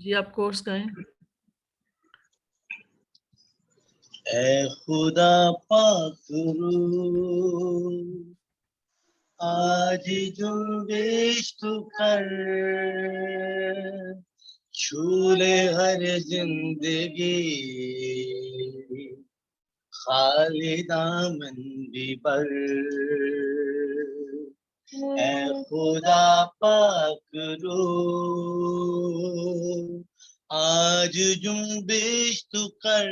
جی آپ کورس گئیں. اے خدا پاک روح آج جنبش تو کر، چھولے ہر زندگی خالی دامن بھی بر. اے خدا پاک روح آج جنبش تو کر،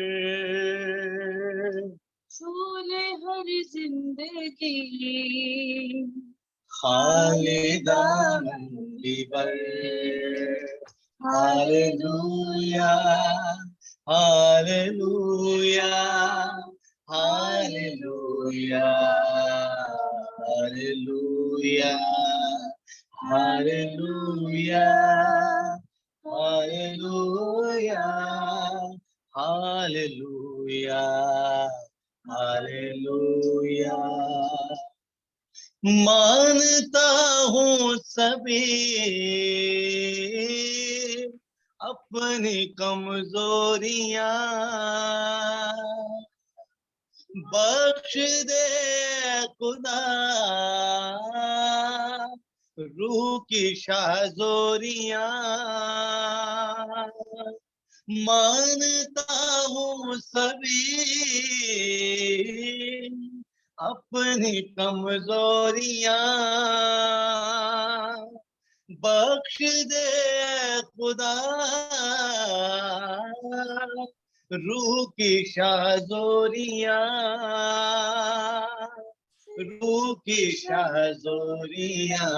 چھولے ہر زندگی خالی دامن بھی بر. Hallelujah hallelujah hallelujah hallelujah hallelujah hallelujah hallelujah hallelujah. مانتا ہوں سبھی اپنی کمزوریاں، بخش دے خدا روح کی شاہزوریاں. مانتا ہوں سبھی اپنی کمزوریاں، بخش دے خدا روح کی شاہزوریاں، روح کی شاہزوریاں.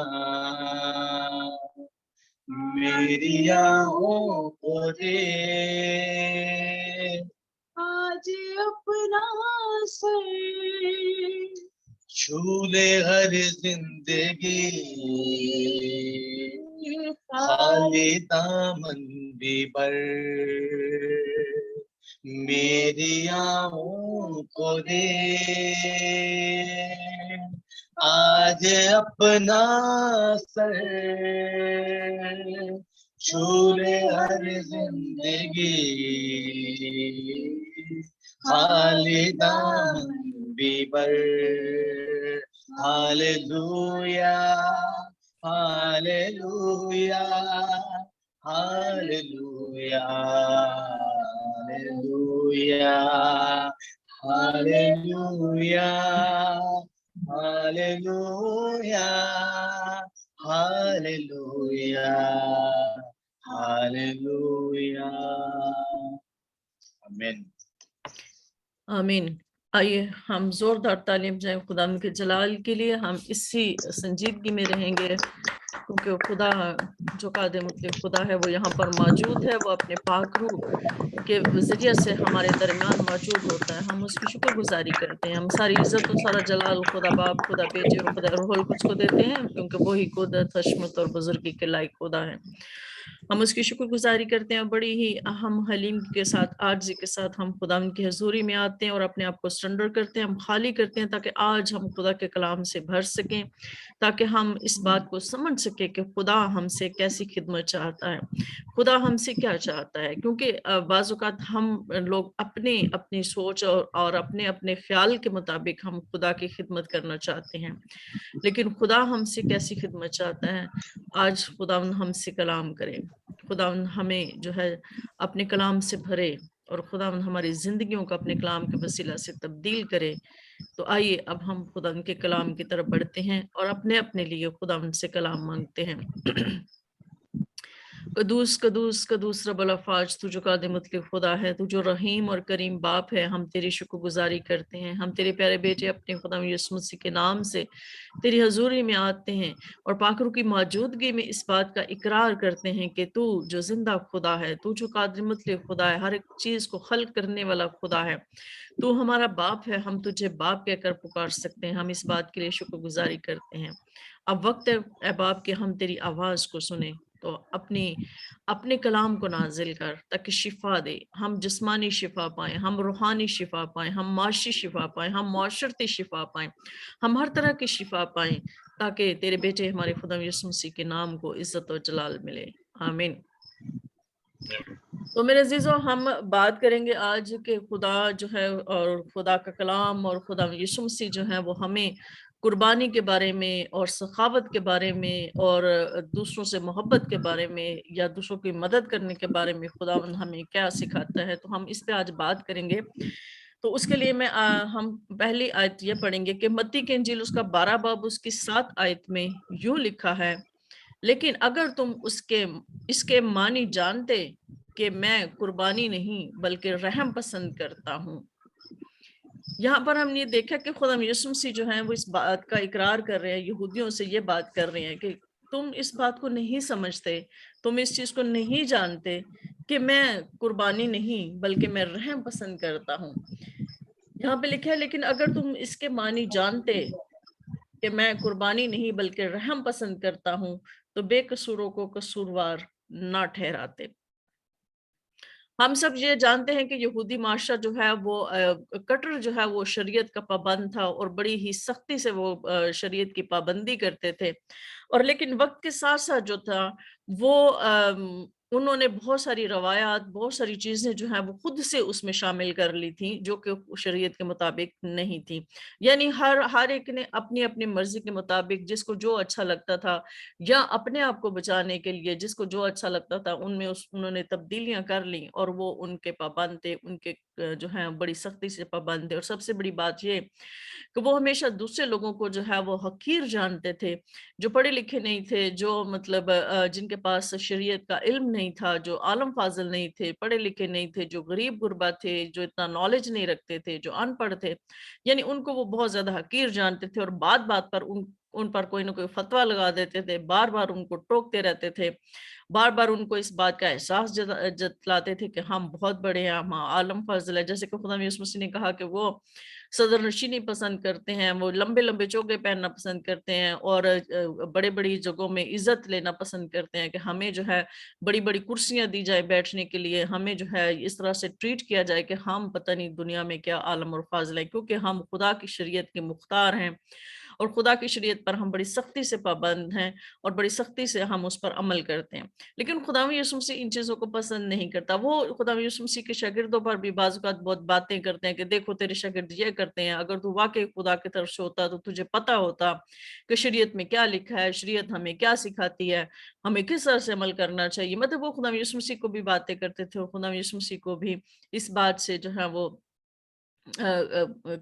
میری آنکھوں کو دے آج اپنا سر، چھولے ہر زندگی خالی دامن بھی بر. میری آنکھوں کو دے آج اپنا سر، چھولے ہر زندگی خالی دامن بھی بر. Hallelujah hallelujah hallelujah hallelujah hallelujah hallelujah hallelujah hallelujah. آمین آمین. آئیے ہم زوردار تعلیم جائیں خدا کے جلال کے لیے. ہم اسی سنجیدگی میں رہیں گے کیونکہ خدا جو قادر مطلق خدا ہے وہ یہاں پر موجود ہے. وہ اپنے پاک روح کے ذریعے سے ہمارے درمیان موجود ہوتا ہے. ہم اس کی شکر گزاری کرتے ہیں. ہم ساری عزت و سارا جلال خدا باپ، خدا بیٹے اور خدا روح القدس کو دیتے ہیں کیونکہ وہی قدرت، حشمت اور بزرگی کے لائق خدا ہے. ہم اس کی شکر گزاری کرتے ہیں. بڑی ہی اہم حلیم کے ساتھ، عاجزی کے ساتھ ہم خدا کی حضوری میں آتے ہیں اور اپنے آپ کو سرنڈر کرتے ہیں. ہم خالی کرتے ہیں تاکہ آج ہم خدا کے کلام سے بھر سکیں، تاکہ ہم اس بات کو سمجھ سکیں کہ خدا ہم سے کیسی خدمت چاہتا ہے، خدا ہم سے کیا چاہتا ہے. کیونکہ بعض اوقات ہم لوگ اپنی سوچ اور اپنے خیال کے مطابق ہم خدا کی خدمت کرنا چاہتے ہیں، لیکن خدا ہم سے کیسی خدمت چاہتا ہے. آج خدا ہم سے کلام کرے، خدا ہمیں جو ہے اپنے کلام سے بھرے اور خدا ہماری زندگیوں کو اپنے کلام کے وسیلہ سے تبدیل کرے. تو آئیے اب ہم خدا کے کلام کی طرف بڑھتے ہیں اور اپنے لیے خدا ان سے کلام مانگتے ہیں. قدوس قدوس قدوس رب الافواج، تو جو قادر مطلق خدا ہے، تو جو رحیم اور کریم باپ ہے. ہم تیری شکر گزاری کرتے ہیں. ہم تیرے پیارے بیٹے اپنے خدا یسوع مسیح کے نام سے تیری حضوری میں آتے ہیں اور پاک روح کی موجودگی میں اس بات کا اقرار کرتے ہیں کہ تو جو زندہ خدا ہے، تو جو قادر مطلق خدا ہے، ہر ایک چیز کو خلق کرنے والا خدا ہے، تو ہمارا باپ ہے. ہم تجھے باپ کہہ کر پکار سکتے ہیں. ہم اس بات کے لیے شکر گزاری کرتے ہیں. اب وقت ہے اے باپ کہ ہم تیری آواز کو سنیں، تو اپنے کلام کو نازل کر تاکہ شفا دے. ہم جسمانی شفا پائیں، ہم روحانی شفا پائیں، ہم معاشی شفا پائیں، ہم معاشرتی شفا پائیں، ہم ہر طرح کی شفا پائیں، تاکہ تیرے بیٹے ہمارے خدا یسوع مسیح کے نام کو عزت و جلال ملے. آمین. تو میرے عزیزوں ہم بات کریں گے آج کہ خدا جو ہے اور خدا کا کلام اور خدا یسوع مسیح جو ہے وہ ہمیں قربانی کے بارے میں اور سخاوت کے بارے میں اور دوسروں سے محبت کے بارے میں یا دوسروں کی مدد کرنے کے بارے میں خدا ہمیں کیا سکھاتا ہے، تو ہم اس پہ آج بات کریں گے۔ تو اس کے لیے ہم پہلی آیت یہ پڑھیں گے کہ متی کی انجیل اس کا 12 باب اس کی 7 آیت میں یوں لکھا ہے، لیکن اگر تم اس کے معنی جانتے کہ میں قربانی نہیں بلکہ رحم پسند کرتا ہوں۔ یہاں پر ہم نے دیکھا کہ خدا یسوع مسیح جو ہیں وہ اس بات کا اقرار کر رہے ہیں، یہودیوں سے یہ بات کر رہے ہیں کہ تم اس بات کو نہیں سمجھتے، تم اس چیز کو نہیں جانتے کہ میں قربانی نہیں بلکہ میں رحم پسند کرتا ہوں۔ یہاں پہ لکھا ہے لیکن اگر تم اس کے معنی جانتے کہ میں قربانی نہیں بلکہ رحم پسند کرتا ہوں تو بے قصوروں کو قصوروار نہ ٹھہراتے۔ ہم سب یہ جانتے ہیں کہ یہودی معاشرہ جو ہے وہ کٹر جو ہے وہ شریعت کا پابند تھا اور بڑی ہی سختی سے وہ شریعت کی پابندی کرتے تھے، اور لیکن وقت کے ساتھ ساتھ جو تھا وہ انہوں نے بہت ساری روایات، بہت ساری چیزیں جو ہیں وہ خود سے اس میں شامل کر لی تھیں جو کہ شریعت کے مطابق نہیں تھیں۔ یعنی ہر ایک نے اپنی اپنی مرضی کے مطابق جس کو جو اچھا لگتا تھا یا اپنے آپ کو بچانے کے لیے جس کو جو اچھا لگتا تھا ان میں انہوں نے تبدیلیاں کر لیں اور وہ ان کے پابند تھے، ان کے جو ہیں بڑی سختی سے پابند تھے۔ اور سب سے بڑی بات یہ کہ وہ ہمیشہ دوسرے لوگوں کو جو ہے وہ حقیر جانتے تھے، جو پڑھے لکھے نہیں تھے، جو مطلب جن کے پاس شریعت کا علم نہیں تھا، جو عالم فاضل نہیں تھے، پڑھے لکھے نہیں تھے، جو غریب غربا تھے، جو اتنا نالج نہیں رکھتے تھے، جو ان پڑھ تھے، یعنی ان کو وہ بہت زیادہ حقیر جانتے تھے اور بات بات پر ان پر کوئی نہ کوئی فتویٰ لگا دیتے تھے، بار بار ان کو ٹوکتے رہتے تھے، بار بار ان کو اس بات کا احساس جتلاتے تھے کہ ہم بہت بڑے ہیں، ہم عالم فضل ہے۔ جیسے کہ خدا یسوع مسیح نے کہا کہ وہ صدر نشینی پسند کرتے ہیں، وہ لمبے لمبے چوگے پہننا پسند کرتے ہیں اور بڑے بڑی جگہوں میں عزت لینا پسند کرتے ہیں کہ ہمیں جو ہے بڑی بڑی کرسیاں دی جائے بیٹھنے کے لیے، ہمیں جو ہے اس طرح سے ٹریٹ کیا جائے کہ ہم پتہ نہیں دنیا میں کیا عالم اور فاضل ہے، کیونکہ ہم خدا کی شریعت کے مختار ہیں اور خدا کی شریعت پر ہم بڑی سختی سے پابند ہیں اور بڑی سختی سے ہم اس پر عمل کرتے ہیں۔ لیکن خدا یسوع مسیح ان چیزوں کو پسند نہیں کرتا۔ وہ خدا یسوع مسیح کے شاگردوں پر بھی بعض اوقات بہت باتیں کرتے ہیں کہ دیکھو تیرے شاگرد یہ کرتے ہیں، اگر تو واقعی خدا کی طرف سے ہوتا تو تجھے پتا ہوتا کہ شریعت میں کیا لکھا ہے، شریعت ہمیں کیا سکھاتی ہے، ہمیں کس طرح سے عمل کرنا چاہیے۔ مطلب وہ خدا یسوع مسیح کو بھی باتیں کرتے تھے اور خدا یسوع مسیح کو بھی اس بات سے جو ہے وہ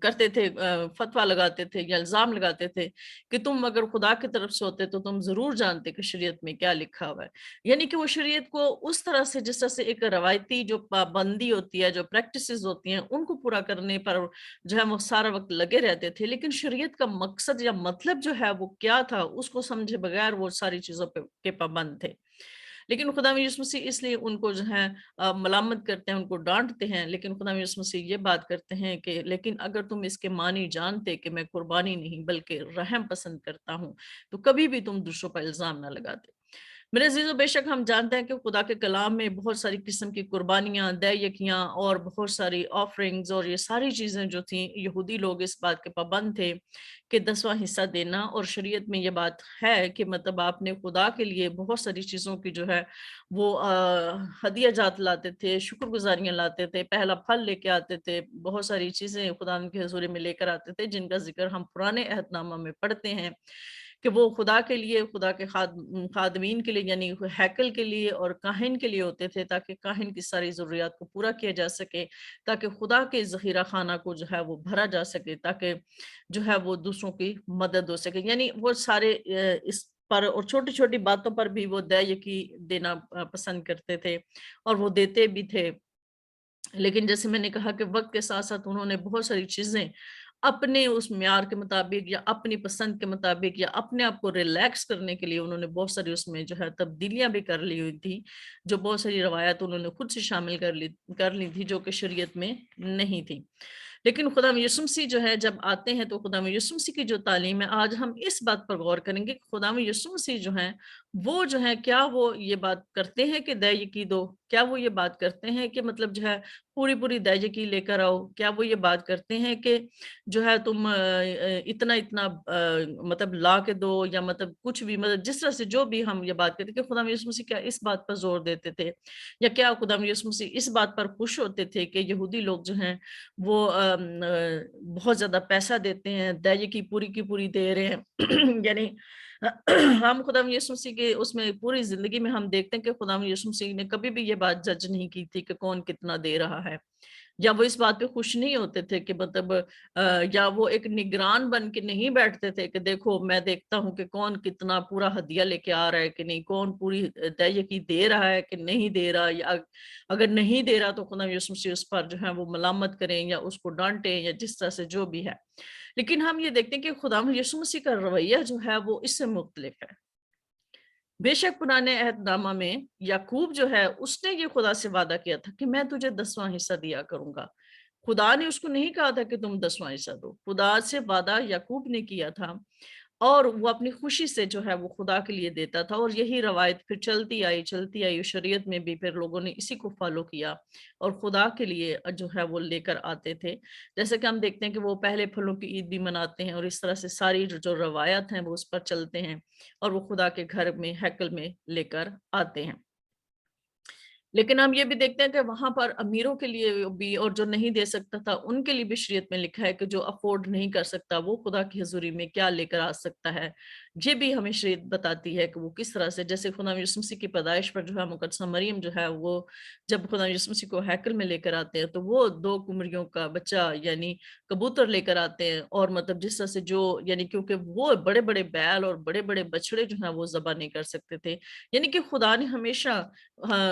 کرتے تھے، فتویٰ لگاتے تھے یا الزام لگاتے تھے کہ تم اگر خدا کی طرف سے ہوتے تو تم ضرور جانتے کہ شریعت میں کیا لکھا ہوا ہے۔ یعنی کہ وہ شریعت کو اس طرح سے جس طرح سے ایک روایتی جو پابندی ہوتی ہے، جو پریکٹسز ہوتی ہیں ان کو پورا کرنے پر جو ہے وہ سارا وقت لگے رہتے تھے، لیکن شریعت کا مقصد یا مطلب جو ہے وہ کیا تھا اس کو سمجھے بغیر وہ ساری چیزوں کے پابند تھے۔ لیکن خدا یسوع مسیح اس لیے ان کو جو ہے ملامت کرتے ہیں، ان کو ڈانٹتے ہیں، لیکن خدا یسوع مسیح یہ بات کرتے ہیں کہ لیکن اگر تم اس کے معنی جانتے کہ میں قربانی نہیں بلکہ رحم پسند کرتا ہوں تو کبھی بھی تم دوسروں پر الزام نہ لگاتے۔ میرے عزیزو، بے شک ہم جانتے ہیں کہ خدا کے کلام میں بہت ساری قسم کی قربانیاں، دے یکیاں اور بہت ساری آفرنگز اور یہ ساری چیزیں جو تھیں، یہودی لوگ اس بات کے پابند تھے کہ 10واں حصہ دینا، اور شریعت میں یہ بات ہے کہ مطلب آپ نے خدا کے لیے بہت ساری چیزوں کی جو ہے وہ ہدیہ جات لاتے تھے، شکر گزاریاں لاتے تھے، پہلا پھل لے کے آتے تھے، بہت ساری چیزیں خدا کے حضور میں لے کر آتے تھے جن کا ذکر ہم پرانے عہد نامہ میں پڑھتے ہیں کہ وہ خدا کے لیے، خدا کے خادمین کے لیے یعنی ہیکل کے لیے اور کاہن کے لیے ہوتے تھے، تاکہ کاہن کی ساری ضروریات کو پورا کیا جا سکے، تاکہ خدا کے ذخیرہ خانہ کو جو ہے وہ بھرا جا سکے، تاکہ جو ہے وہ دوسروں کی مدد ہو سکے۔ یعنی وہ سارے اس پر اور چھوٹی چھوٹی باتوں پر بھی وہ دے یکی دینا پسند کرتے تھے اور وہ دیتے بھی تھے۔ لیکن جیسے میں نے کہا کہ وقت کے ساتھ ساتھ انہوں نے بہت ساری چیزیں اپنے اس معیار کے مطابق یا اپنی پسند کے مطابق یا اپنے آپ کو ریلیکس کرنے کے لیے انہوں نے بہت ساری اس میں جو ہے تبدیلیاں بھی کر لی ہوئی تھی، جو بہت ساری روایات انہوں نے خود سے شامل کر لی تھی جو کہ شریعت میں نہیں تھی۔ لیکن خدا یسوع مسیح جو ہے جب آتے ہیں تو خدا یسوع مسیح کی جو تعلیم ہے، آج ہم اس بات پر غور کریں گے کہ خدا یسوع مسیح جو ہیں وہ جو ہے کیا وہ یہ بات کرتے ہیں کہ دے یکی دو، کیا وہ یہ بات کرتے ہیں کہ مطلب جو ہے پوری پوری دیجکی لے کر آؤ؟ کیا وہ یہ بات کرتے ہیں کہ جو ہے تم اتنا اتنا مطلب لا کے دو، یا مطلب کچھ بھی، مطلب جس طرح سے جو بھی ہم یہ بات کرتے کہ خدا یسوع مسیح کیا اس بات پر زور دیتے تھے، یا کیا خدا یسوع مسیح اس بات پر خوش ہوتے تھے کہ یہودی لوگ جو ہیں وہ بہت زیادہ پیسہ دیتے ہیں، دیجکی پوری کی پوری دے رہے ہیں یعنی ہم خدا یسوع مسیح کے اس میں پوری زندگی میں ہم دیکھتے ہیں کہ خدا یسوع مسیح نے کبھی بھی یہ بات جج نہیں کی تھی کہ کون کتنا دے رہا ہے، یا وہ اس بات پہ خوش نہیں ہوتے تھے کہ مطلب یا وہ ایک نگران بن کے نہیں بیٹھتے تھے کہ دیکھو میں دیکھتا ہوں کہ کون کتنا پورا ہدیہ لے کے آ رہا ہے کہ نہیں، کون پوری دیجکی دے رہا ہے کہ نہیں دے رہا، یا اگر نہیں دے رہا تو خدا یسوع مسیح اس پر جو ہے وہ ملامت کریں یا اس کو ڈانٹیں یا جس طرح سے جو بھی ہے۔ لیکن ہم یہ دیکھتے ہیں کہ خدا یسوع مسیح کا رویہ جو ہے وہ اس سے مختلف ہے۔ بے شک پرانے عہد نامہ میں یعقوب جو ہے اس نے یہ خدا سے وعدہ کیا تھا کہ میں تجھے 10واں حصہ دیا کروں گا۔ خدا نے اس کو نہیں کہا تھا کہ تم 10واں حصہ دو، خدا سے وعدہ یعقوب نے کیا تھا، اور وہ اپنی خوشی سے جو ہے وہ خدا کے لیے دیتا تھا، اور یہی روایت پھر چلتی آئی، شریعت میں بھی پھر لوگوں نے اسی کو فالو کیا اور خدا کے لیے جو ہے وہ لے کر آتے تھے۔ جیسے کہ ہم دیکھتے ہیں کہ وہ پہلے پھلوں کی عید بھی مناتے ہیں، اور اس طرح سے ساری جو روایات ہیں وہ اس پر چلتے ہیں، اور وہ خدا کے گھر میں ہیکل میں لے کر آتے ہیں۔ لیکن ہم یہ بھی دیکھتے ہیں کہ وہاں پر امیروں کے لیے بھی، اور جو نہیں دے سکتا تھا ان کے لیے بھی شریعت میں لکھا ہے کہ جو افورڈ نہیں کر سکتا وہ خدا کی حضوری میں کیا لے کر آ سکتا ہے۔ یہ بھی ہمیں شریعت بتاتی ہے کہ وہ کس طرح سے، جیسے خدا یسوع مسیح کی پیدائش پر جو ہے مقدسہ مریم جو ہے وہ جب خدا یسوع مسیح کو ہیکل میں لے کر آتے ہیں تو وہ 2 قمریوں کا بچہ یعنی کبوتر لے کر آتے ہیں، اور مطلب جس طرح سے جو یعنی کیونکہ وہ بڑے بڑے بیل اور بڑے بڑے بچڑے جو ہیں وہ ذبح نہیں کر سکتے تھے، یعنی کہ خدا نے ہمیشہ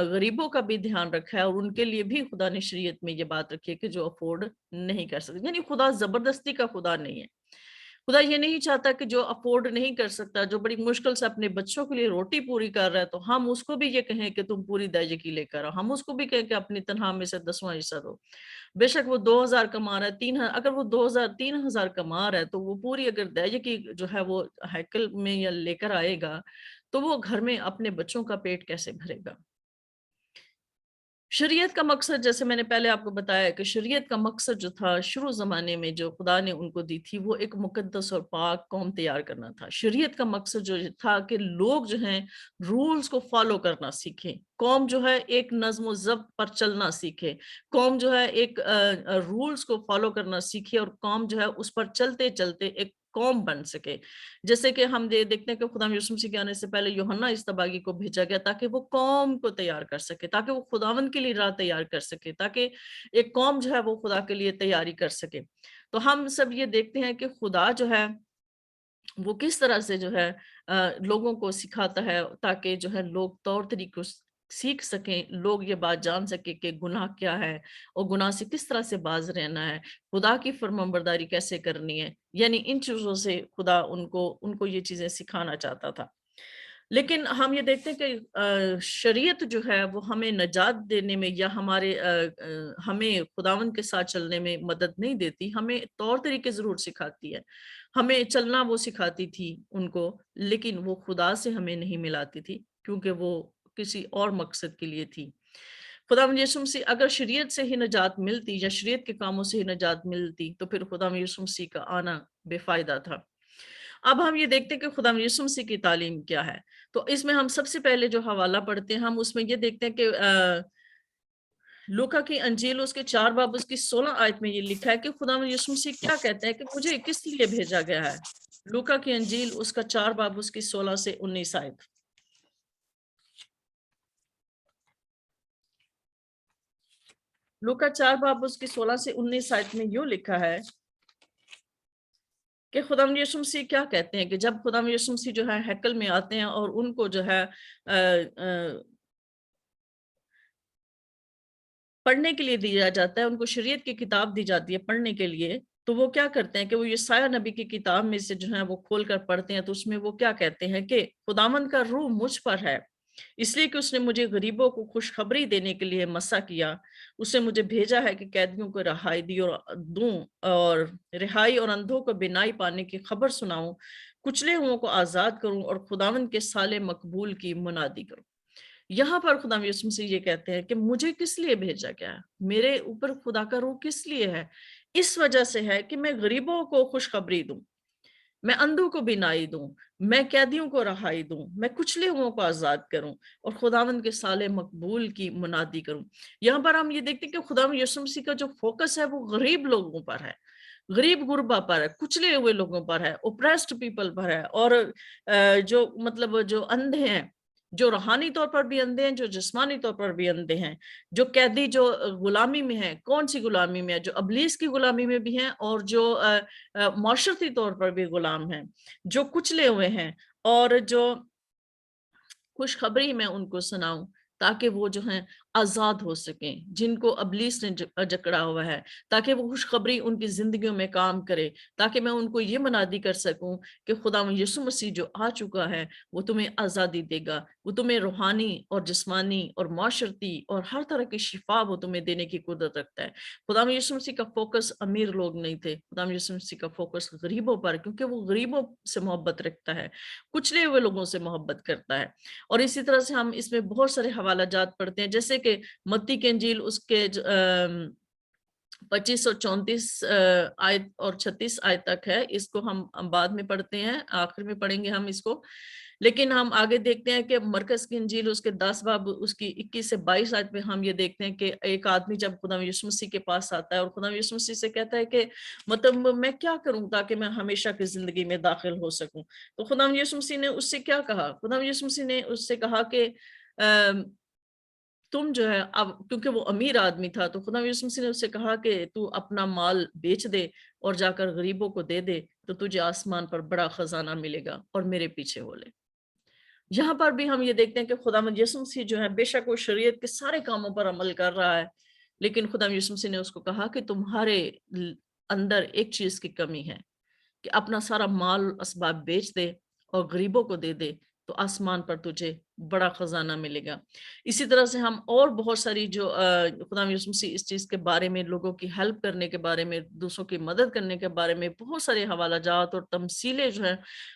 غریبوں کا بھی دھیان رکھا ہے، اور ان کے لیے بھی خدا نے شریعت میں یہ بات رکھی ہے کہ جو افورڈ نہیں کر سکتے، یعنی خدا زبردستی کا خدا نہیں ہے۔ خدا یہ نہیں چاہتا کہ جو افورڈ نہیں کر سکتا، جو بڑی مشکل سے اپنے بچوں کے لیے روٹی پوری کر رہا ہے، تو ہم اس کو بھی یہ کہیں کہ تم پوری دیجکی لے کر آؤ، ہم اس کو بھی کہیں کہ اپنی تنخواہ میں سے 10واں حصہ دو۔ بے شک وہ 2000 کما رہا ہے، اگر وہ 3000 کما رہا ہے تو وہ پوری اگر دیجکی جو ہے وہ ہیکل میں یا لے کر آئے گا تو وہ گھر میں اپنے بچوں کا پیٹ کیسے بھرے گا؟ شریعت کا مقصد، جیسے میں نے پہلے آپ کو بتایا کہ شریعت کا مقصد جو تھا شروع زمانے میں جو خدا نے ان کو دی تھی، وہ ایک مقدس اور پاک قوم تیار کرنا تھا۔ شریعت کا مقصد جو تھا کہ لوگ جو ہیں رولز کو فالو کرنا سیکھیں، قوم جو ہے ایک نظم و ضبط پر چلنا سیکھے، قوم جو ہے ایک رولز کو فالو کرنا سیکھے، اور قوم جو ہے اس پر چلتے چلتے ایک قوم بن سکے۔ جیسے کہ ہم دیکھتے ہیں کہ خدا یسوع مسیح کے آنے سے پہلے یوحنا اصطباغی کو بھیجا گیا تاکہ وہ قوم کو تیار کر سکے، تاکہ وہ خداوند کے لیے راہ تیار کر سکے، تاکہ ایک قوم جو ہے وہ خدا کے لیے تیاری کر سکے۔ تو ہم سب یہ دیکھتے ہیں کہ خدا جو ہے وہ کس طرح سے جو ہے لوگوں کو سکھاتا ہے تاکہ جو ہے لوگ طور طریقوں سیکھ سکیں، لوگ یہ بات جان سکیں کہ گناہ کیا ہے اور گناہ سے کس طرح سے باز رہنا ہے، خدا کی فرمانبرداری کیسے کرنی ہے، یعنی ان چیزوں سے خدا ان کو یہ چیزیں سکھانا چاہتا تھا۔ لیکن ہم یہ دیکھتے ہیں کہ شریعت جو ہے وہ ہمیں نجات دینے میں یا ہمیں خداوند کے ساتھ چلنے میں مدد نہیں دیتی، ہمیں طور طریقے ضرور سکھاتی ہے، ہمیں چلنا وہ سکھاتی تھی ان کو، لیکن وہ خدا سے ہمیں نہیں ملاتی تھی کیونکہ وہ کسی اور مقصد کے لیے تھی۔ خداوند یسوع مسیح اگر شریعت سے ہی نجات ملتی یا شریعت کے کاموں سے ہی نجات ملتی تو پھر خداوند یسوع مسیح کا آنا بے فائدہ تھا۔ اب ہم یہ دیکھتے ہیں کہ خداوند یسوع مسیح کی تعلیم کیا ہے، تو اس میں ہم سب سے پہلے جو حوالہ پڑھتے ہیں ہم اس میں یہ دیکھتے ہیں کہ لوکا کی انجیل اس کے 4 باب اس کی 16 آیت میں یہ لکھا ہے کہ خداوند یسوع مسیح کیا کہتے ہیں کہ مجھے کس لیے بھیجا گیا ہے۔ لوکا کی انجیل اس کا 4 باب اس کی 16 سے 19 آیت۔ لوکا 4 باب اس کی 16 سے 19 آیت میں یوں لکھا ہے کہ خداوند یسوع مسیح کیا کہتے ہیں کہ جب خداوند یسوع مسیح جو ہے ہیکل میں آتے ہیں اور ان کو جو ہے پڑھنے کے لیے دیا جاتا ہے، ان کو شریعت کی کتاب دی جاتی ہے پڑھنے کے لیے، تو وہ کیا کرتے ہیں کہ وہ یسایہ نبی کی کتاب میں سے جو ہے وہ کھول کر پڑھتے ہیں، تو اس میں وہ کیا کہتے ہیں کہ خداوند کا روح مجھ پر ہے، اس لیے کہ اس نے مجھے غریبوں کو خوشخبری دینے کے لیے مسا کیا، اس نے مجھے بھیجا ہے کہ قیدیوں کو رہائی دوں اور رہائی اور اندھوں کو بینائی پانے کی خبر سناؤں، کچلے ہوئوں کو آزاد کروں اور خداوند کے سال مقبول کی منادی کروں۔ یہاں پر خدا یسوع مسیح یہ کہتے ہیں کہ مجھے کس لیے بھیجا گیا ہے، میرے اوپر خدا کا روح کس لیے ہے؟ اس وجہ سے ہے کہ میں غریبوں کو خوشخبری دوں، میں اندھوں کو بینائی دوں، میں قیدیوں کو رہائی دوں، میں کچلے ہوئوں کو آزاد کروں اور خداوند کے سال مقبول کی منادی کروں۔ یہاں پر ہم یہ دیکھتے ہیں کہ خداوند یسوع مسیح کا جو فوکس ہے وہ غریب لوگوں پر ہے، غریب غربا پر ہے، کچلے ہوئے لوگوں پر ہے، اوپریسڈ پیپل پر ہے، اور جو مطلب جو اندھے ہیں، جو روحانی طور پر بھی اندھے ہیں، جو جسمانی طور پر بھی اندھے ہیں، جو قیدی جو غلامی میں ہیں، کون سی غلامی میں ہے؟ جو ابلیس کی غلامی میں بھی ہیں اور جو معاشرتی طور پر بھی غلام ہیں، جو کچلے ہوئے ہیں، اور جو خوشخبری میں ان کو سناؤں تاکہ وہ جو ہیں آزاد ہو سکیں، جن کو ابلیس نے جکڑا ہوا ہے، تاکہ وہ خوشخبری ان کی زندگیوں میں کام کرے، تاکہ میں ان کو یہ منادی کر سکوں کہ خدا یسوع مسیح جو آ چکا ہے وہ تمہیں آزادی دے گا، وہ تمہیں روحانی اور جسمانی اور معاشرتی اور ہر طرح کی شفا وہ تمہیں دینے کی قدرت رکھتا ہے۔ خدا یسوع مسیح کا فوکس امیر لوگ نہیں تھے، خدا یسوع مسیح کا فوکس غریبوں پر، کیونکہ وہ غریبوں سے محبت رکھتا ہے، کچلے ہوئے لوگوں سے محبت کرتا ہے۔ اور اسی طرح سے ہم اس میں بہت سارے حوالہ جات پڑھتے ہیں، جیسے کہ متی کی انجیل اس کے 25 اور 34 آیت اور 36 آیت تک ہے، اس کو ہم بعد میں پڑھتے ہیں، آخر میں پڑھیں گے ہم اس کو، لیکن ہم آگے دیکھتے ہیں کہ مرکز کی انجیل اس کے 10 باب اس کی 21 سے 22 آیت میں ہم یہ دیکھتے ہیں کہ ایک آدمی جب خدا یسوع مسیح کے پاس آتا ہے اور خدا یسوع مسیح سے کہتا ہے کہ مطلب میں کیا کروں تاکہ میں ہمیشہ کی زندگی میں داخل ہو سکوں، تو خدا یسوع مسیح نے اس سے کیا کہا؟ خدا یسوع مسیح نے اس سے کہا کہ تم جو ہے، اب کیونکہ وہ امیر آدمی تھا تو خدا یسوع مسیح نے اس سے کہا کہ تو اپنا مال بیچ دے اور جا کر غریبوں کو دے دے تو تجھے آسمان پر بڑا خزانہ ملے گا اور میرے پیچھے ہو لے۔ یہاں پر بھی ہم یہ دیکھتے ہیں کہ خدا یسوع مسیح جو ہے بے شک وہ شریعت کے سارے کاموں پر عمل کر رہا ہے، لیکن خدا یسوع مسیح نے اس کو کہا کہ تمہارے اندر ایک چیز کی کمی ہے کہ اپنا سارا مال اسباب بیچ دے اور غریبوں کو دے دے تو آسمان پر تجھے بڑا خزانہ ملے گا۔ اسی طرح سے ہم اور بہت ساری جو خدا یسوع مسیح اس چیز کے بارے میں، لوگوں کی ہیلپ کرنے کے بارے میں، دوسروں کی مدد کرنے کے بارے میں بہت سارے حوالہ جات اور تمثیلیں جو ہیں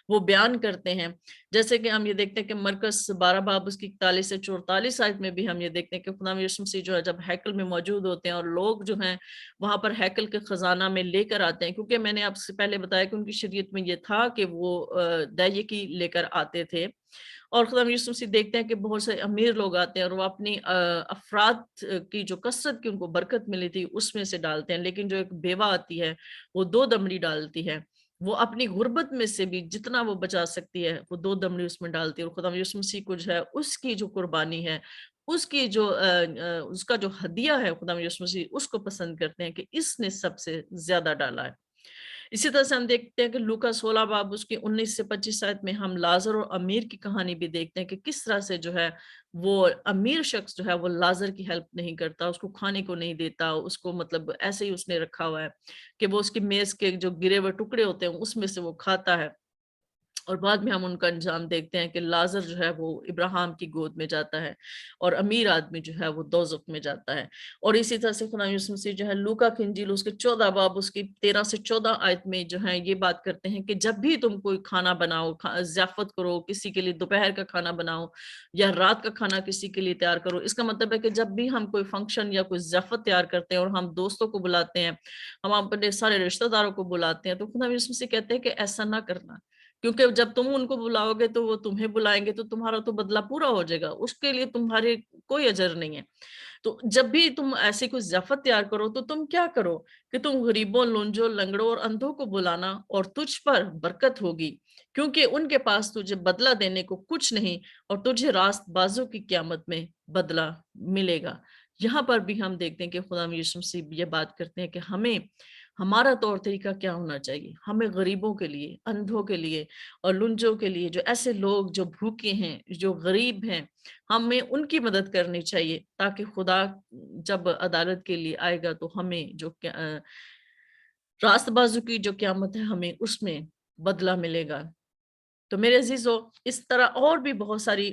وہ بیان کرتے ہیں، جیسے کہ ہم یہ دیکھتے ہیں کہ مرکز 12 باب اس کی 41 سے 44 آیت میں بھی ہم یہ دیکھتے ہیں کہ خدا یسوع مسیح جو ہے جب ہیکل میں موجود ہوتے ہیں اور لوگ جو ہیں وہاں پر ہیکل کے خزانہ میں لے کر آتے ہیں، کیونکہ میں نے آپ سے پہلے بتایا کہ ان کی شریعت میں یہ تھا کہ وہ دیکی لے کر آتے تھے، اور خدا یسوع مسیح دیکھتے ہیں کہ بہت سے امیر لوگ آتے ہیں اور وہ اپنی افراد کی جو کثرت کی ان کو برکت ملی تھی اس میں سے ڈالتے ہیں، لیکن جو ایک بیوہ آتی ہے وہ 2 دمڑی ڈالتی ہے، وہ اپنی غربت میں سے بھی جتنا وہ بچا سکتی ہے وہ 2 دمڑی اس میں ڈالتی ہے، اور خدا یسوع مسیح کو جو ہے اس کی جو قربانی ہے، اس کی جو اس کا جو ہدیہ ہے، خدا یسوع مسیح اس کو پسند کرتے ہیں کہ اس نے سب سے زیادہ ڈالا ہے۔ اسی طرح سے ہم دیکھتے ہیں کہ لوکا 16 باب اس کی 19 سے 25 آیت میں ہم لازر اور امیر کی کہانی بھی دیکھتے ہیں کہ کس طرح سے جو ہے وہ امیر شخص جو ہے وہ لازر کی ہیلپ نہیں کرتا، اس کو کھانے کو نہیں دیتا، اس کو مطلب ایسے ہی اس نے رکھا ہوا ہے کہ وہ اس کی میز کے جو گرے ہوئے ٹکڑے ہوتے ہیں اس میں سے وہ کھاتا ہے، اور بعد میں ہم ان کا انجام دیکھتے ہیں کہ لازر جو ہے وہ ابراہیم کی گود میں جاتا ہے اور امیر آدمی جو ہے وہ دوزخ میں جاتا ہے۔ اور اسی طرح سے خدا یسوع مسیح جو ہے لوکا کی انجیل اس کے 14 باب اس کی 13 سے 14 آیت میں جو ہے یہ بات کرتے ہیں کہ جب بھی تم کوئی کھانا بناؤ، ضیافت کرو، کسی کے لیے دوپہر کا کھانا بناؤ یا رات کا کھانا کسی کے لیے تیار کرو، اس کا مطلب ہے کہ جب بھی ہم کوئی فنکشن یا کوئی ضیافت تیار کرتے ہیں اور ہم دوستوں کو بلاتے ہیں، ہم اپنے سارے رشتہ داروں کو بلاتے ہیں، تو خدا یسوع مسیح کہتے ہیں کہ ایسا نہ کرنا، کیونکہ جب تم ان کو بلاؤ گے تو وہ تمہیں بلائیں گے تو تمہارا تو بدلہ پورا ہو جائے گا، اس کے لیے تمہارے کوئی اجر نہیں ہے۔ تو جب بھی تم ایسی کوئی ضیافت تیار کرو تو تم کیا کرو کہ تم غریبوں، لونجوں، لنگڑوں اور اندھوں کو بلانا اور تجھ پر برکت ہوگی، کیونکہ ان کے پاس تجھے بدلہ دینے کو کچھ نہیں اور تجھے راست بازوں کی قیامت میں بدلہ ملے گا۔ یہاں پر بھی ہم دیکھتے ہیں کہ خدا یسوع مسیح یہ بات کرتے ہیں کہ ہمیں ہمارا طور طریقہ کیا ہونا چاہیے، ہمیں غریبوں کے لیے، اندھوں کے لیے اور لنجوں کے لیے، جو ایسے لوگ جو بھوکے ہیں، جو غریب ہیں، ہمیں ان کی مدد کرنی چاہیے تاکہ خدا جب عدالت کے لیے آئے گا تو ہمیں جو راست بازو کی جو قیامت ہے ہمیں اس میں بدلہ ملے گا۔ تو میرے عزیزو، اس طرح اور بھی بہت ساری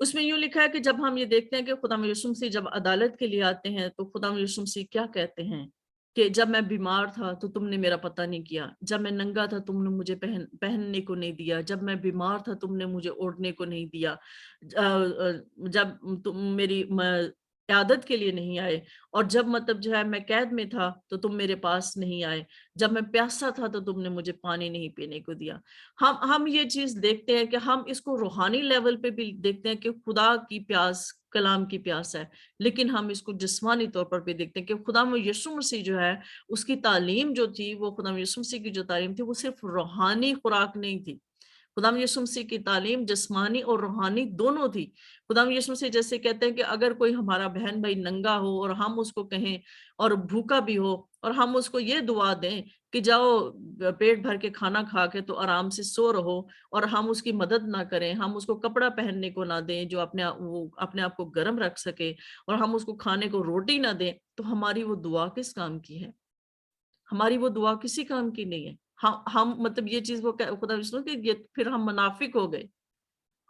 اس میں یوں لکھا ہے کہ جب ہم یہ دیکھتے ہیں کہ خدا یسوع مسیح جب عدالت کے لیے آتے ہیں تو خدا یسوع مسیح کیا کہتے ہیں کہ جب میں بیمار تھا تو تم نے میرا پتہ نہیں کیا، جب میں ننگا تھا تم نے مجھے پہننے کو نہیں دیا، جب میں بیمار تھا تم نے مجھے اوڑھنے کو نہیں دیا، جب تم میری عیادت کے لیے نہیں آئے، اور جب مطلب جو ہے میں قید میں تھا تو تم میرے پاس نہیں آئے، جب میں پیاسا تھا تو تم نے مجھے پانی نہیں پینے کو دیا۔ ہم یہ چیز دیکھتے ہیں کہ ہم اس کو روحانی لیول پہ بھی دیکھتے ہیں کہ خدا کی پیاس، کلام کی پیاس ہے، لیکن ہم اس کو جسمانی طور پر بھی دیکھتے ہیں کہ خدا یسوع مسیح جو ہے اس کی تعلیم جو تھی، وہ خدا یسوع مسیح کی جو تعلیم تھی وہ صرف روحانی خوراک نہیں تھی۔ خدا یسوع مسیح کی تعلیم جسمانی اور روحانی دونوں تھی۔ خدا یسوع مسیح جیسے کہتے ہیں کہ اگر کوئی ہمارا بہن بھائی ننگا ہو اور ہم اس کو کہیں اور بھوکا بھی ہو اور ہم اس کو یہ دعا دیں کہ جاؤ پیٹ بھر کے کھانا کھا کے تو آرام سے سو رہو، اور ہم اس کی مدد نہ کریں، ہم اس کو کپڑا پہننے کو نہ دیں جو اپنے آپ کو گرم رکھ سکے، اور ہم اس کو کھانے کو روٹی نہ دیں، تو ہماری وہ دعا کس کام کی ہے؟ ہماری وہ دعا کسی کام کی نہیں ہے۔ ہم مطلب یہ چیز وہ خدا کہ یہ پھر ہم منافق ہو گئے،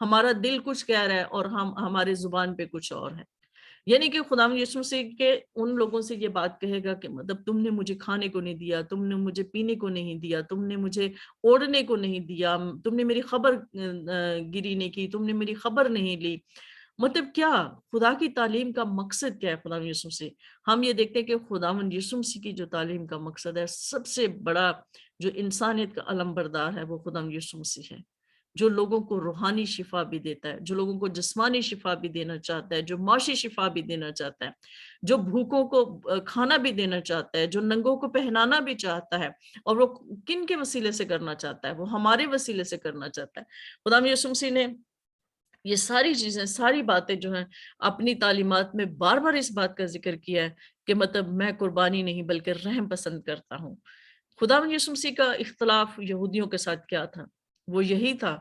ہمارا دل کچھ کہہ رہا ہے اور ہمارے زبان پہ کچھ اور ہے۔ یعنی کہ خدا یسوع مسیح کے ان لوگوں سے یہ بات کہے گا کہ مطلب تم نے مجھے کھانے کو نہیں دیا، تم نے مجھے پینے کو نہیں دیا، تم نے مجھے اوڑھنے کو نہیں دیا، تم نے میری خبر گیری نہیں کی، تم نے میری خبر نہیں لی۔ مطلب کیا خدا کی تعلیم کا مقصد کیا ہے؟ خدا یسوع مسیح، ہم یہ دیکھتے ہیں کہ خدا یسوع مسیح کی جو تعلیم کا مقصد ہے، سب سے بڑا جو انسانیت کا علم بردار ہے وہ خدا یسوع مسیح ہے، جو لوگوں کو روحانی شفا بھی دیتا ہے، جو لوگوں کو جسمانی شفا بھی دینا چاہتا ہے، جو معاشی شفا بھی دینا چاہتا ہے، جو بھوکوں کو کھانا بھی دینا چاہتا ہے، جو ننگوں کو پہنانا بھی چاہتا ہے، اور وہ کن کے وسیلے سے کرنا چاہتا ہے؟ وہ ہمارے وسیلے سے کرنا چاہتا ہے۔ خدا یسوع مسیح نے یہ ساری چیزیں، ساری باتیں جو ہیں اپنی تعلیمات میں بار بار اس بات کا ذکر کیا ہے کہ مطلب میں قربانی نہیں بلکہ رحم پسند کرتا ہوں۔ خدا یسوع مسیح کا اختلاف یہودیوں کے ساتھ کیا تھا؟ وہ یہی تھا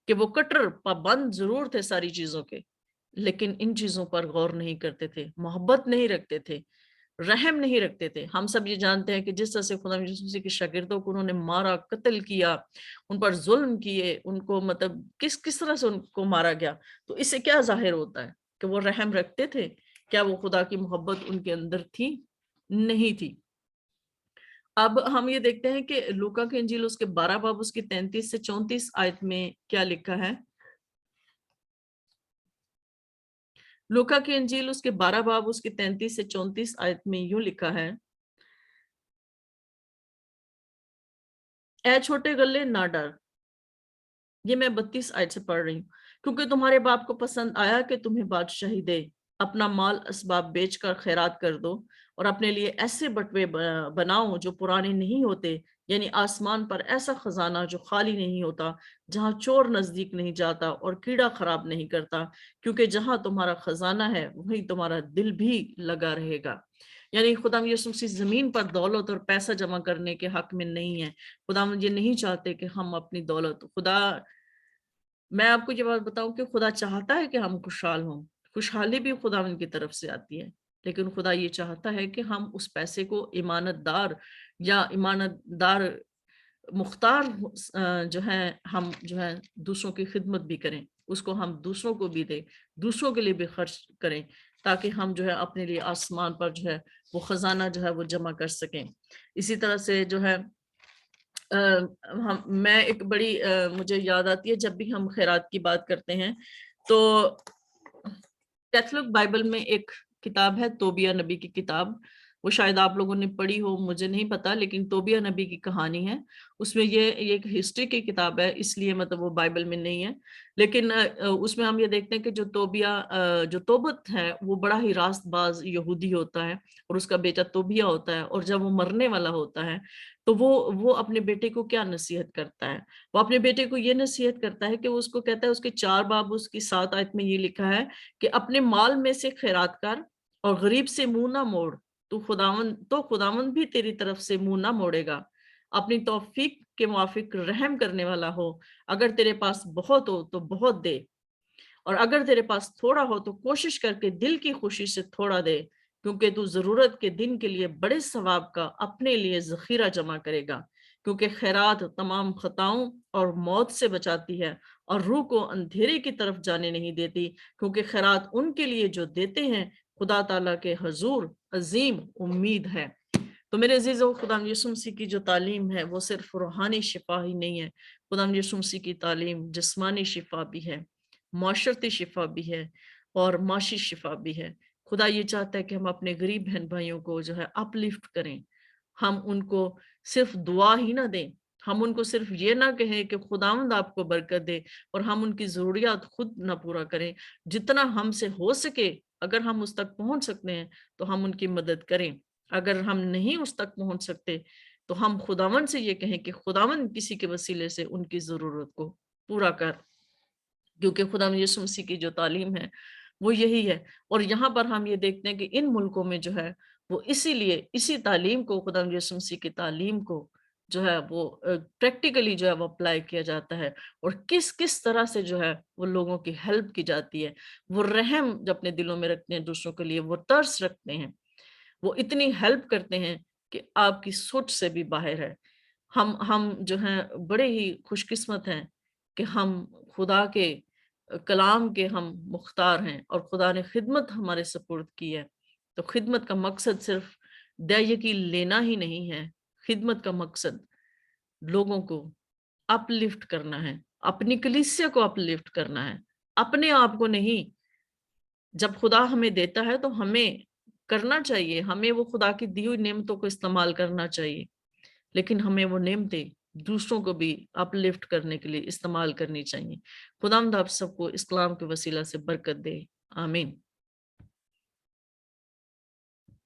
کہ وہ کٹر پابند ضرور تھے ساری چیزوں کے، لیکن ان چیزوں پر غور نہیں کرتے تھے، محبت نہیں رکھتے تھے، رحم نہیں رکھتے تھے۔ ہم سب یہ جانتے ہیں کہ جس طرح سے خدا یسوع مسیح کے شاگردوں کو انہوں نے مارا، قتل کیا، ان پر ظلم کیے، ان کو مطلب کس طرح سے ان کو مارا گیا، تو اس سے کیا ظاہر ہوتا ہے کہ وہ رحم رکھتے تھے؟ کیا وہ خدا کی محبت ان کے اندر تھی؟ نہیں تھی۔ اب ہم یہ دیکھتے ہیں کہ لوکا کی انجیل اس کے 12 باب اس کی 33 سے 34 آیت میں کیا لکھا ہے۔ لوکا کی انجیل اس کے 12 باب اس کی 33 سے 34 آیت میں یوں لکھا ہے، اے چھوٹے گلے نہ ڈر۔ یہ میں 32 آیت سے پڑھ رہی ہوں۔ کیونکہ تمہارے باپ کو پسند آیا کہ تمہیں بادشاہی دے، اپنا مال اسباب بیچ کر خیرات کر دو، اور اپنے لیے ایسے بٹوے بناؤ جو پرانے نہیں ہوتے، یعنی آسمان پر ایسا خزانہ جو خالی نہیں ہوتا، جہاں چور نزدیک نہیں جاتا اور کیڑا خراب نہیں کرتا، کیونکہ جہاں تمہارا خزانہ ہے وہیں تمہارا دل بھی لگا رہے گا۔ یعنی خدا یسوع مسیح زمین پر دولت اور پیسہ جمع کرنے کے حق میں نہیں ہے۔ خدا یہ نہیں چاہتے کہ ہم اپنی دولت، میں آپ کو یہ بات بتاؤں کہ خدا چاہتا ہے کہ ہم خوشحال ہوں، خوشحالی بھی خدا ان کی طرف سے آتی ہے، لیکن خدا یہ چاہتا ہے کہ ہم اس پیسے کو امانت دار مختار جو ہے، ہم جو ہے دوسروں کی خدمت بھی کریں، اس کو ہم دوسروں کو بھی دیں، دوسروں کے لیے بھی خرچ کریں، تاکہ ہم جو ہے اپنے لیے آسمان پر جو ہے وہ خزانہ جو ہے وہ جمع کر سکیں۔ اسی طرح سے جو ہے میں ایک بڑی مجھے یاد آتی ہے، جب بھی ہم خیرات کی بات کرتے ہیں تو کیتھولک بائبل میں ایک کتاب ہے، توبیہ نبی کی کتاب، وہ شاید آپ لوگوں نے پڑھی ہو، مجھے نہیں پتا، لیکن توبیہ نبی کی کہانی ہے۔ اس میں یہ ایک ہسٹری کی کتاب ہے، اس لیے مطلب وہ بائبل میں نہیں ہے، لیکن اس میں ہم یہ دیکھتے ہیں کہ جو توبت ہے وہ بڑا ہی راست باز یہودی ہوتا ہے، اور اس کا بیٹا توبیہ ہوتا ہے، اور جب وہ مرنے والا ہوتا ہے تو وہ اپنے بیٹے کو کیا نصیحت کرتا ہے؟ وہ اپنے بیٹے کو یہ نصیحت کرتا ہے کہ وہ اس کو کہتا ہے، اس کے 4 باب اس کی 7 آیت میں یہ لکھا ہے کہ اپنے مال میں سے خیرات کر اور غریب سے منہ نہ موڑ، تو خداوند بھی تیری طرف سے منہ نہ موڑے گا، اپنی توفیق کے موافق رحم کرنے والا ہو، اگر تیرے پاس بہت ہو تو بہت دے، اور اگر تیرے پاس تھوڑا ہو تو کوشش کر کے دل کی خوشی سے تھوڑا دے، کیونکہ تو ضرورت کے دن کے لیے بڑے ثواب کا اپنے لیے ذخیرہ جمع کرے گا، کیونکہ خیرات تمام خطاؤں اور موت سے بچاتی ہے اور روح کو اندھیرے کی طرف جانے نہیں دیتی، کیونکہ خیرات ان کے لیے جو دیتے ہیں خدا تعالیٰ کے حضور عظیم امید ہے۔ تو میرے عزیزو، خدا یسوع مسیح کی جو تعلیم ہے وہ صرف روحانی شفا ہی نہیں ہے، خدا یسوع مسیح کی تعلیم جسمانی شفا بھی ہے، معاشرتی شفا بھی ہے اور معاشی شفا بھی ہے۔ خدا یہ چاہتا ہے کہ ہم اپنے غریب بہن بھائیوں کو جو ہے اپ لفٹ کریں، ہم ان کو صرف دعا ہی نہ دیں، ہم ان کو صرف یہ نہ کہیں کہ خداوند آپ کو برکت دے اور ہم ان کی ضروریات خود نہ پورا کریں، جتنا ہم سے ہو سکے اگر ہم اس تک پہنچ سکتے ہیں تو ہم ان کی مدد کریں، اگر ہم نہیں اس تک پہنچ سکتے تو ہم خداوند سے یہ کہیں کہ خداوند کسی کے وسیلے سے ان کی ضرورت کو پورا کر، کیونکہ خداوند یسوع مسیح کی جو تعلیم ہے وہ یہی ہے۔ اور یہاں پر ہم یہ دیکھتے ہیں کہ ان ملکوں میں جو ہے وہ اسی لیے اسی تعلیم کو، خداوند یسوع مسیح کی تعلیم کو جو ہے وہ پریکٹیکلی جو ہے وہ اپلائی کیا جاتا ہے، اور کس کس طرح سے جو ہے وہ لوگوں کی ہیلپ کی جاتی ہے، وہ رحم جو اپنے دلوں میں رکھتے ہیں دوسروں کے لیے، وہ ترس رکھتے ہیں، وہ اتنی ہیلپ کرتے ہیں کہ آپ کی سوچ سے بھی باہر ہے۔ ہم جو ہیں بڑے ہی خوش قسمت ہیں کہ ہم خدا کے کلام کے ہم مختار ہیں اور خدا نے خدمت ہمارے سپرد کی ہے۔ تو خدمت کا مقصد صرف دایگی لینا ہی نہیں ہے، خدمت کا مقصد لوگوں کو اپ لفٹ کرنا ہے، اپنی کلیسیا کو اپ لفٹ کرنا ہے، اپنے آپ کو نہیں۔ جب خدا ہمیں دیتا ہے تو ہمیں کرنا چاہیے، ہمیں وہ خدا کی دی ہوئی نعمتوں کو استعمال کرنا چاہیے، لیکن ہمیں وہ نعمتیں دوسروں کو بھی اپ لفٹ کرنے کے لیے استعمال کرنی چاہیے۔ خداوند آپ سب کو اس کلام کے وسیلہ سے برکت دے، آمین۔